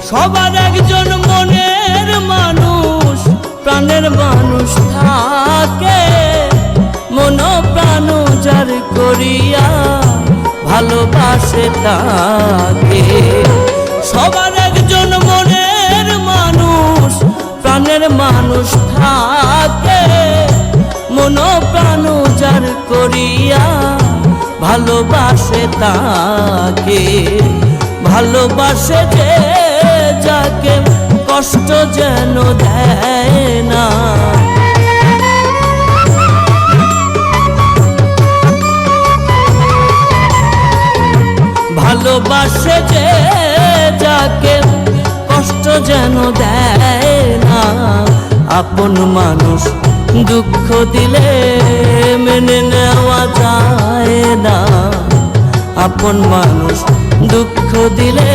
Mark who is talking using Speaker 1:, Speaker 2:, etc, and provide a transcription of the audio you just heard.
Speaker 1: সবার একজন মনের মানুষ প্রাণের মানুষ থাকে, মন প্রাণ যার করিয়া ভালোবাসে তাকে। সবার একজন মনের মানুষ প্রাণের মানুষ থাকে, মন প্রাণ যার করিয়া ভালোবাসে তাকে। ভালোবাসে যে যাকে কষ্ট যেন দেয় না, ভালোবাসে যে যাকে কষ্ট যেন দেয় না। আপন মানুষ দুঃখ দিলে মেনে নেওয়া যায় না, আপন মানুষ দুঃখ দিলে